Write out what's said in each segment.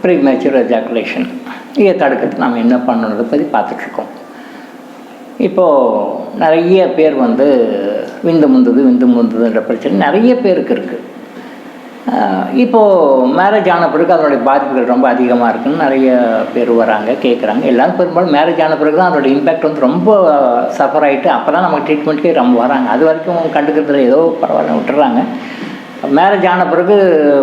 Premature ejaculation. இதை தடுக்கிறதுக்கு நம்ம என்ன பண்ணணுன்றதை பற்றி பார்த்துட்ருக்கோம். இப்போது நிறைய பேர் விந்து முந்துதுன்ற பிரச்சனை நிறைய பேருக்கு இருக்குது. இப்போது மேரேஜ் ஆன பிறகு அதனுடைய பாதிப்புகள் ரொம்ப அதிகமாக இருக்குதுன்னு நிறைய பேர் வராங்க, கேட்குறாங்க. எல்லோரும் பெரும்பாலும் மேரேஜ் ஆன பிறகு தான் அதோடய இம்பேக்ட் ரொம்ப சஃபர் ஆகிட்டு அப்போ தான் நம்ம ட்ரீட்மெண்ட்டுக்கே ரொம்ப வராங்க. அது வரைக்கும் கண்டுக்கிறதுல ஏதோ பரவாயில்ல விட்டுறாங்க. மேரேஜ் ஆன பிறகு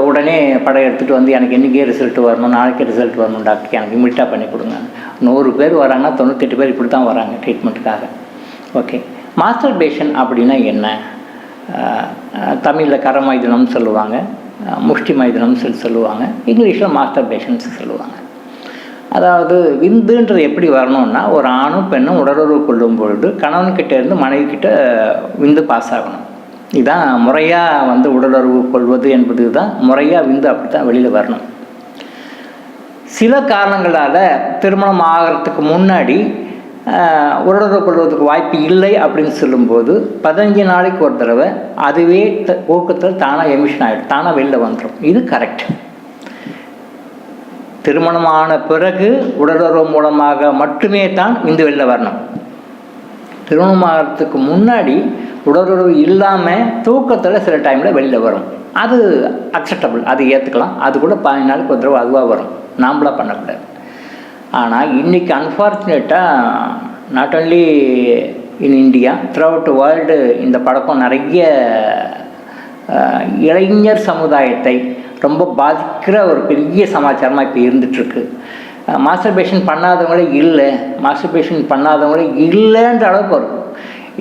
உடனே படம் எடுத்துகிட்டு எனக்கு இன்றைக்கே ரிசல்ட் வரணும், நாளைக்கே ரிசல்ட் வரணும் டாக்டர், எனக்கு இமிடியட்டாக பண்ணி கொடுங்க. 100 பேர் வராங்கன்னா 98 பேர் இப்படி தான் வராங்க ட்ரீட்மெண்ட்டுக்காக. ஓகே, மாஸ்டர்பேஷன் அப்படின்னா என்ன? தமிழில் கரமைதனம் சொல்லுவாங்க, முஷ்டி மைதனம் சொல்லுவாங்க, இங்கிலீஷில் மாஸ்டர்பேஷன்ஸ் சொல்லுவாங்க. அதாவது விந்துன்றது எப்படி வரணும்னா, ஒரு ஆணும் பெண்ணும் உடலுறவு கொள்ளும் பொழுது கணவன்கிட்ட இருந்து மனைவிக்கிட்ட விந்து பாஸ் ஆகணும். இதுதான் முறையாக உடலுறவு கொள்வது என்பது தான் முறையாக விந்து அப்படி தான் வெளியில் வரணும். சில காரணங்களால் திருமணம் ஆகிறதுக்கு முன்னாடி உடலுறவு கொள்வதற்கு வாய்ப்பு இல்லை அப்படின்னு சொல்லும்போது 15 நாளைக்கு ஒரு தடவை அதுவே ஊக்கத்தில் தானாக எமிஷன் ஆகிடும், தானாக வெளியில் வந்துடும். இது கரெக்ட். திருமணமான பிறகு உடலுறவு மூலமாக மட்டுமே தான் விந்து வெளியில் வரணும். திருமணமாகறதுக்கு முன்னாடி உடலுறவு இல்லாமல் தூக்கத்தில் சில டைமில் வெளியில் வரும். அது அக்செப்டபிள், அது ஏற்றுக்கலாம். அது கூட 15 நாளுக்கு ஒரு தடவை அதுவாக வரும், நாம்ளாக பண்ணக்கூடாது. ஆனால் இன்றைக்கி அன்ஃபார்ச்சுனேட்டாக not only in India, throughout world இந்த பழக்கம் நிறைய இளைஞர் சமுதாயத்தை ரொம்ப பாதிக்கிற ஒரு பெரிய சமாச்சாரமாக இப்போ இருந்துகிட்ருக்கு. மாஸ்டர்பேஷன் பண்ணாதவங்களே இல்லைன்ற அளவுக்கு வரும்.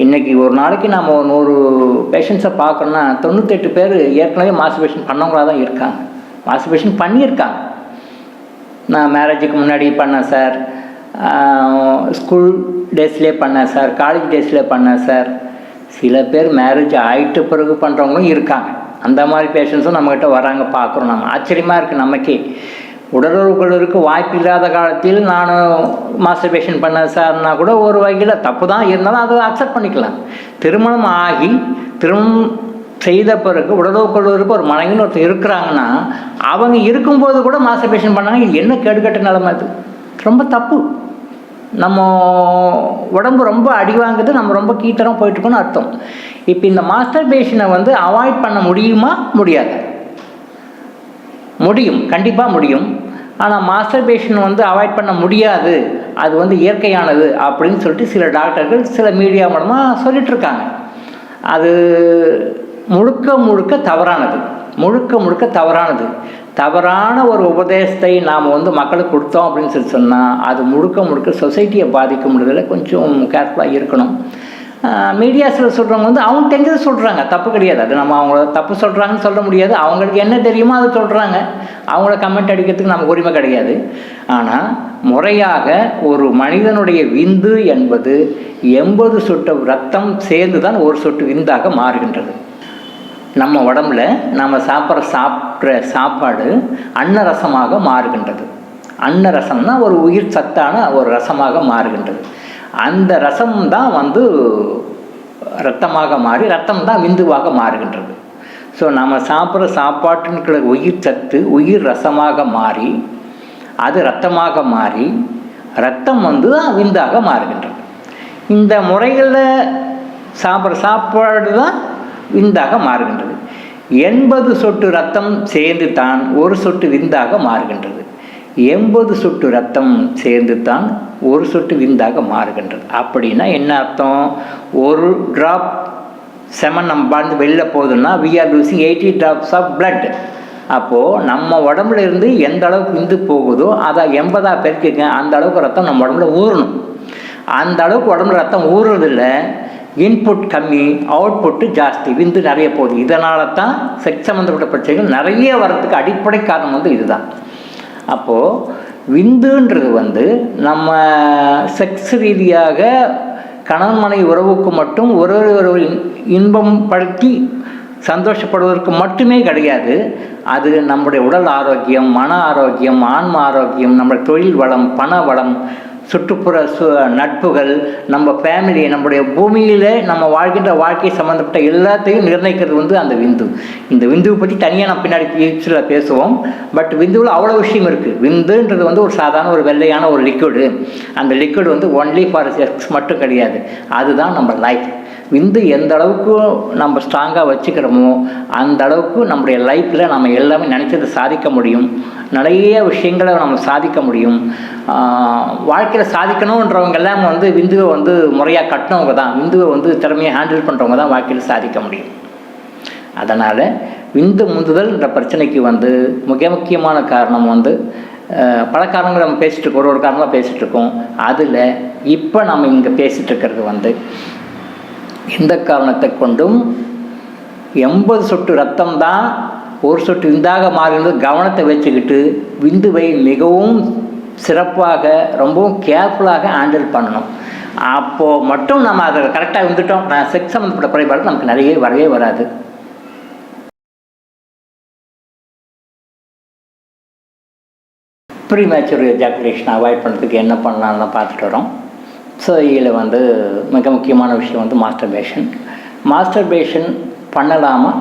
இன்றைக்கி ஒரு நாளைக்கு நம்ம 100 பேஷண்ட்ஸை பார்க்கணுன்னா 98 பேர் ஏற்கனவே மாஸ்டர்பேஷன் பண்ணவங்களாக தான் இருக்காங்க, மாஸ்டர்பேஷன் பண்ணியிருக்காங்க. நான் மேரேஜுக்கு முன்னாடி பண்ணேன் சார், ஸ்கூல் டேஸ்லேயே பண்ணேன் சார், காலேஜ் டேஸ்லேயே பண்ணேன் சார். சில பேர் மேரேஜ் ஆகிட்டு பிறகு பண்ணுறவங்களும் இருக்காங்க. அந்த மாதிரி பேஷண்ட்ஸும் நம்மக்கிட்ட வராங்க, பார்க்குறோம். நம்ம ஆச்சரியமாக இருக்குது நமக்கே. உடலுறவுகளுக்கு வாய்ப்பு இல்லாத காலத்தில் நான் மாஸ்டர்பேஷன் பண்ணேன் சார்னா கூட ஒரு வகையில் தப்பு தான் இருந்தாலும் அதை அக்செப்ட் பண்ணிக்கலாம். திருமணம் ஆகி திருமணம் செய்த பிறகு உடலுறவு கொள்வதற்கு ஒரு மனைவின்னு ஒருத்தர் இருக்கிறாங்கன்னா அவங்க இருக்கும்போது கூட மாஸ்டர்பேஷன் பண்ணாங்க. இது என்ன கேடுகட்ட நிலைமை? அது ரொம்ப தப்பு. நம்ம உடம்பு ரொம்ப அடி வாங்குது, நம்ம ரொம்ப கீட்டரம் போயிட்டுருக்கோன்னு அர்த்தம். இப்போ இந்த மாஸ்டர்பேஷனை அவாய்ட் பண்ண முடியுமா? முடியாது. முடியும், கண்டிப்பாக முடியும். ஆனால் மாஸ்டர்பேஷன் அவாய்ட் பண்ண முடியாது, அது இயற்கையானது அப்படின்னு சொல்லிட்டு சில டாக்டர்கள் சில மீடியா மூலமாக சொல்லிகிட்ருக்காங்க. அது முழுக்க தவறானது. தவறான ஒரு உபதேசத்தை நாம் மக்களுக்கு கொடுத்தோம் அப்படின்னு சொன்னால் அது முழுக்க சொசைட்டியை பாதிக்க முடியல. கொஞ்சம் கேர்ஃபுல்லாக இருக்கணும். மீடியாஸில் சொல்கிறவங்க அவங்க தெரிஞ்சதை சொல்கிறாங்க, தப்பு கிடையாது. அது நம்ம அவங்கள தப்பு சொல்கிறாங்கன்னு சொல்ல முடியாது. அவங்களுக்கு என்ன தெரியுமோ அதை சொல்கிறாங்க. அவங்கள கமெண்ட் அடிக்கிறதுக்கு நமக்கு உரிமை கிடையாது. ஆனால் முறையாக ஒரு மனிதனுடைய விந்து என்பது 80 சொட்டு ரத்தம் சேர்ந்து தான் ஒரு சொட்டு விந்தாக மாறுகின்றது. நம்ம உடம்புல நம்ம சாப்பிட்ற சாப்பாடு அன்னரசமாக மாறுகின்றது. அன்னரசம்னா ஒரு உயிர் சத்தான ஒரு ரசமாக மாறுகின்றது. அந்த ரசம் தான் ரத்தமாக மாறி ரத்தம் தான் விந்துவாக மாறுகின்றது. ஸோ நம்ம சாப்பிட்ற சாப்பாட்டுன்னு உயிர் சத்து உயிர் ரசமாக மாறி அது ரத்தமாக மாறி ரத்தம் தான் விந்தாக மாறுகின்றது. இந்த முறைகளில் சாப்பிட்ற சாப்பாடு தான் விந்தாக மாறுகின்றது. 80 சொட்டு ரத்தம் சேர்ந்து தான் ஒரு சொட்டு விந்தாக மாறுகின்றது. 80 சொட்டு ரத்தம் சேர்ந்து தான் ஒரு சொட்டு விந்தாக மாறுகின்றது. அப்படின்னா என்ன அர்த்தம்? ஒரு ட்ராப் செமன் நம்ம வெளியில் போகுதுன்னா we are losing 80 drops of blood. அப்போது நம்ம உடம்புல இருந்து எந்த அளவுக்கு விந்து போகுதோ அதை 80 பெருக்கிங்க. அந்த அளவுக்கு ரத்தம் நம்ம உடம்புல ஊறணும். அந்த அளவுக்கு உடம்புல ரத்தம் ஊறுறதில்ல. இன்புட் கம்மி, அவுட்புட்டு ஜாஸ்தி, விந்து நிறைய போகுது. இதனால தான் செக்ஸ் சம்மந்தப்பட்ட பிரச்சனைகள் நிறைய வர்றதுக்கு அடிப்படை காரணம் இதுதான். அப்போது விந்துன்றது நம்ம செக்ஸ் ரீதியாக கணவன் மனைவி உறவுக்கு மட்டும் ஒரு இன்பம் படுத்தி சந்தோஷப்படுவதற்கு மட்டுமே கிடையாது. அது நம்முடைய உடல் ஆரோக்கியம், மன ஆரோக்கியம், ஆன்ம ஆரோக்கியம், நம்முடைய தொழில் வளம், பண வளம், சுற்றுப்புற நட்புகள், நம்ம ஃபேமிலி, நம்முடைய பூமியில் நம்ம வாழ்கின்ற வாழ்க்கை சம்மந்தப்பட்ட எல்லாத்தையும் நிர்ணயிக்கிறது வந்து அந்த விந்து. இந்த விந்துவை பற்றி தனியாக நம்ம பின்னாடி ஃபியூச்சரில் பேசுவோம். பட் விந்துவில் அவ்வளோ விஷயம் இருக்குது. விந்துன்றது வந்து ஒரு சாதாரண ஒரு வெள்ளையான ஒரு லிக்விடு. அந்த லிக்விட் வந்து ஒன்லி ஃபார் செக்ஸ் மட்டும் கிடையாது, அதுதான் நம்ம லைஃப். விந்து எந்த அளவுக்கு நம்ம ஸ்ட்ராங்காக வச்சுக்கிறோமோ அந்த அளவுக்கு நம்முடைய லைஃப்பில் நம்ம எல்லாமே நினச்சதை சாதிக்க முடியும். நிறைய விஷயங்களை நம்ம சாதிக்க முடியும். வாழ்க்கையில் சாதிக்கணுன்றவங்கெல்லாம் வந்து விந்துவை வந்து முறையாக கட்டினவங்க தான், விந்துவை வந்து திறமையாக ஹேண்டில் பண்ணுறவங்க தான் வாழ்க்கையில் சாதிக்க முடியும். அதனால் விந்து முந்துதல்ன்ற பிரச்சனைக்கு வந்து மிக முக்கியமான காரணம் வந்து பல காரணங்கள் நம்ம பேசிகிட்டு இருக்கோம், ஒரு காரணமாக பேசிகிட்டு இருக்கோம். அதில் இப்போ நம்ம இங்கே பேசிகிட்டு இருக்கிறது வந்து எந்த காரணத்தை கொண்டும் 80 சொட்டு ரத்தம் தான் ஒரு சொட்டு விந்தாக மாறுகிறது. கவனத்தை வச்சுக்கிட்டு விந்துவை மிகவும் சிறப்பாக ரொம்பவும் கேர்ஃபுல்லாக ஹேண்டில் பண்ணணும். அப்போது மட்டும் நம்ம அதை கரெக்டாக வந்துட்டோம், செக்ஸ் சம்மந்தப்பட்ட குறைபாடு நமக்கு நிறைய வரவே வராது. ப்ரீமேச்சுர் எஜாகுலேஷன் அவாய்ட் பண்ணுறதுக்கு என்ன பண்ணலான்னு பார்த்துட்டு வரோம். ஸோ இதில் வந்து மிக முக்கியமான விஷயம் வந்து மாஸ்டர்பேஷன் பண்ணலாமா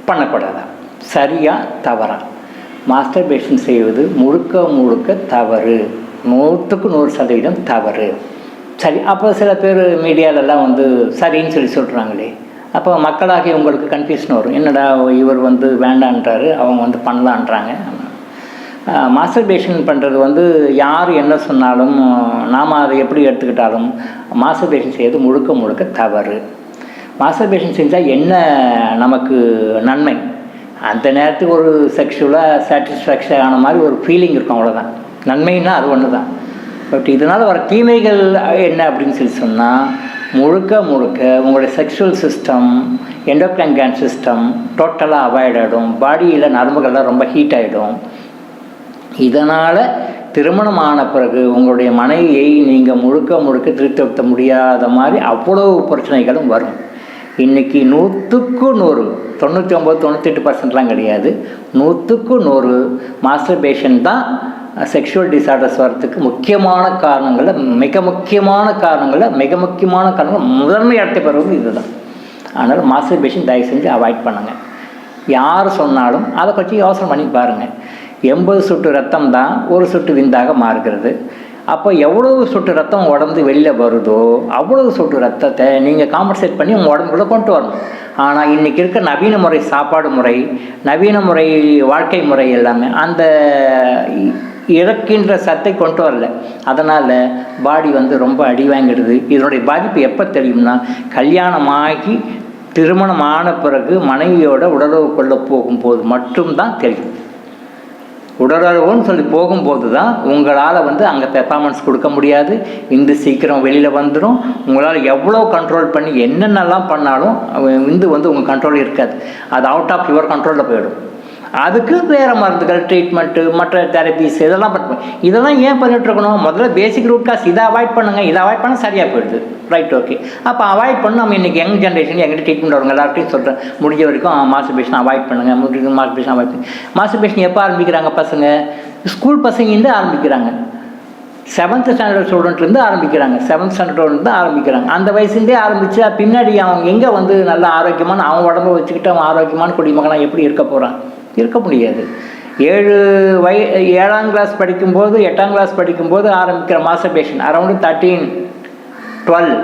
பண்ணக்கூடாதா, சரியா தவறா? மாஸ்டர்பேஷன் செய்வது முழுக்க தவறு, 100% தவறு. சரி, அப்போ சில பேர் மீடியாலெல்லாம் வந்து சரின்னு சொல்கிறாங்களே, அப்போ மக்களாகி உங்களுக்கு கன்ஃபியூஷன் வரும். என்னடா இவர் வந்து வேண்டான்றாரு, அவங்க வந்து பண்ணலான்றாங்க. மாஸ்டர்பேஷன் பண்ணுறது வந்து யார் என்ன சொன்னாலும் நாம் அதை எப்படி எடுத்துக்கிட்டாலும் மாஸ்டர்பேஷன் செய்வது முழுக்க தவறு. மாஸ்டர்பேஷன் செஞ்சால் என்ன நமக்கு நன்மை? அந்த நேரத்துக்கு ஒரு செக்ஷுவலாக சாட்டிஸ்ஃபேக்ஷன் ஆன மாதிரி ஒரு ஃபீலிங் இருக்கும், அவ்வளோதான். நன்மைன்னா அது ஒன்று தான். பட் இதனால் வர தீமைகள் என்ன அப்படின்னு சொன்னால் முழுக்க உங்களுடைய sexual system, endocrine gland system டோட்டலாக அவாய்ட் ஆகிடும். பாடியில் நரம்புகள்லாம் ரொம்ப ஹீட் ஆகிடும். இதனால் திருமணமான பிறகு உங்களுடைய மனைவியை நீங்கள் முழுக்க திருப்திப்படுத்த முடியாத மாதிரி அவ்வளோ பிரச்சனைகளும் வரும். இன்றைக்கி 100க்கு 100, 99-98% கிடையாது, 100க்கு 100 மாஸ்டர்பேஷன் தான் செக்ஷுவல் டிசார்டர்ஸ் வர்றதுக்கு முக்கியமான காரணங்களில் மிக முக்கியமான காரணங்கள் முதன்மை இடத்தை பெறுவது இது தான். அதனால் மாஸ்டர்பேஷன் தயவு செஞ்சு அவாய்ட் பண்ணுங்கள். யார் சொன்னாலும் அதை பற்றி யோசனை பண்ணி பாருங்கள். 80 சொட்டு ரத்தம் தான் ஒரு சொட்டு விந்தாக மாறுகிறது. அப்போ எவ்வளவு சொட்டு ரத்தம் உடம்பு வெளியில் வருதோ அவ்வளவு சொட்டு ரத்தத்தை நீங்கள் காம்பன்சேட் பண்ணி உங்கள் உடம்புக்குள்ளே கொண்டு வரணும். ஆனால் இன்றைக்கி இருக்க நவீன முறை சாப்பாடு முறை, நவீன முறை வாழ்க்கை முறை எல்லாமே அந்த இறக்கின்ற சத்தை கொண்டு வரல. அதனால் பாடி வந்து ரொம்ப அடி வாங்கிடுது. இதனுடைய பாதிப்பு எப்போ தெரியும்னா, கல்யாணமாகி திருமணமான பிறகு மனைவியோட உடலுறவு கொள்ள போகும்போது மட்டும்தான் தெரியும். உடலுறவுன்னு போகும்போது தான் உங்களால் வந்து அங்கே பெர்ஃபார்மன்ஸ் கொடுக்க முடியாது. விந்து சீக்கிரம் வெளியில் வந்துடும். உங்களால் எவ்வளோ கண்ட்ரோல் பண்ணி என்னென்னலாம் பண்ணாலும் விந்து வந்து உங்கள் கண்ட்ரோல் இருக்காது. அது அவுட் ஆஃப் யுவர் கண்ட்ரோலில் போயிடும். அதுக்கு வேறு மருந்துகள், ட்ரீட்மெண்ட்டு, மற்ற தெரப்பிஸ் இதெல்லாம் பண்ணுவோம். இதெல்லாம் ஏன் பண்ணிகிட்ருக்கணும்? முதல்ல பேசிக் ரூட் காஸ் இதை அவாய்ட் பண்ணுங்கள். இதை அவாய்ட் பண்ணால் சரியாக போயிடுது. Right, okay. அப்போ அவாய்ட் பண்ணி நம்ம இன்றைக்கி யங் ஜென்ரேஷன் எங்கிட்ட ட்ரீட்மெண்ட் வருங்க எல்லார்ட்டையும் சொல்கிறேன், முடிஞ்ச வரைக்கும் மாஸ்டர்பேஷன் அவாய்ட் பண்ணுங்கள். மாஸ்டர்பேஷன் அவாய்ட் பண்ணி மாஸ்டர்பேஷன் எப்போ ஆரம்பிக்கிறாங்க பசங்க? ஸ்கூல் பசங்கலேருந்து ஆரம்பிக்கிறாங்க. 7th ஸ்டாண்டர்ட் ஸ்டூடெண்ட்லேருந்து ஆரம்பிக்கிறாங்க. 7th ஸ்டாண்டர்ட்லேருந்து ஆரம்பிக்கிறாங்க. அந்த வயசுலேருந்தே ஆரம்பித்து பின்னாடி அவங்க எங்கே வந்து நல்ல ஆரோக்கியமான அவங்க உடம்பை வச்சுக்கிட்டு அவன் ஆரோக்கியமான குடிமகனாக எப்படி இருக்க போகிறான்? இருக்க முடியாது. 7ஆம் கிளாஸ் படிக்கும்போது 8ஆம் கிளாஸ் படிக்கும்போது ஆரம்பிக்கிற மாஸ்டர்பேஷன் அரௌண்டு 13, 12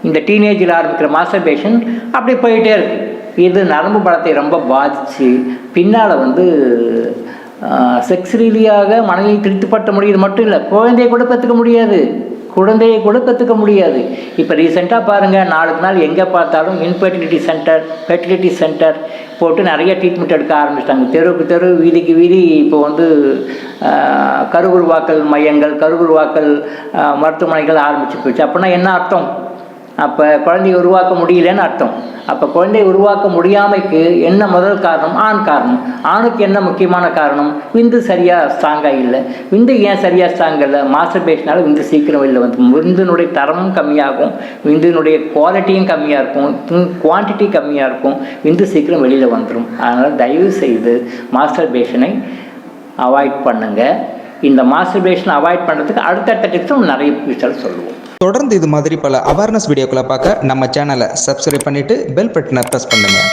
இந்த டீனேஜில் ஆரம்பிக்கிற மாஸ்டர்பேஷன் அப்படி போயிட்டே இருக்குது. இது நரம்பு பலத்தை ரொம்ப பாதித்து பின்னால் வந்து செக்ஸ் ரீதியாக மனைவியை திருப்திப்படுத்த முடியுது மட்டும் இல்லை, குழந்தையை கூட கற்றுக்க முடியாது. இப்போ ரீசெண்டாக பாருங்கள், நாளுக்கு நாள் எங்கே பார்த்தாலும் இன்ஃபெர்டிலிட்டி சென்டர், ஃபெர்டிலிட்டி சென்டர் போட்டு நிறைய ட்ரீட்மெண்ட் எடுக்க ஆரம்பிச்சிட்டாங்க. தெருவுக்கு தெரு, வீதிக்கு வீதி இப்போ வந்து கருவுருவாக்கல் மையங்கள், கருவுருவாக்கல் மருத்துவமனைகள் ஆரம்பிச்சு போச்சு. அப்படின்னா என்ன அர்த்தம்? அப்போ குழந்தையை உருவாக்க முடியலன்னு அர்த்தம். அப்போ குழந்தையை உருவாக்க முடியாமைக்கு என்ன முதல் காரணம்? காரணம். ஆணுக்கு என்ன முக்கியமான காரணம்? விந்து சரியாக ஸ்ட்ராங்காக இல்லை. விந்து ஏன் சரியாக ஸ்ட்ராங் இல்லை? மாஸ்டர்பேஷனால் விந்து சீக்கிரம் வெளியில் வந்து விந்தினுடைய தரமும் கம்மியாகும், விந்தினுடைய குவாலிட்டியும் கம்மியாக இருக்கும், குவான்டிட்டி கம்மியாக இருக்கும், விந்து சீக்கிரம் வெளியில் வந்துடும். அதனால் தயவு செய்து மாஸ்டர்பேஷனை அவாய்ட் பண்ணுங்கள். இந்த மாஸ்டர்பேஷன் அவாய்ட் பண்ணுறதுக்கு அடுத்தடுத்த டிப்ஸும் நிறைய ஃபியூச்சர் சொல்லுவோம். தொடர்ந்து இது மாதிரி பல அவேர்னஸ் வீடியோக்களை பார்க்க நம்ம சேனலை சப்ஸ்கிரைப் பண்ணிவிட்டு பெல் பட்டனை ப்ரெஸ் பண்ணுங்கள்.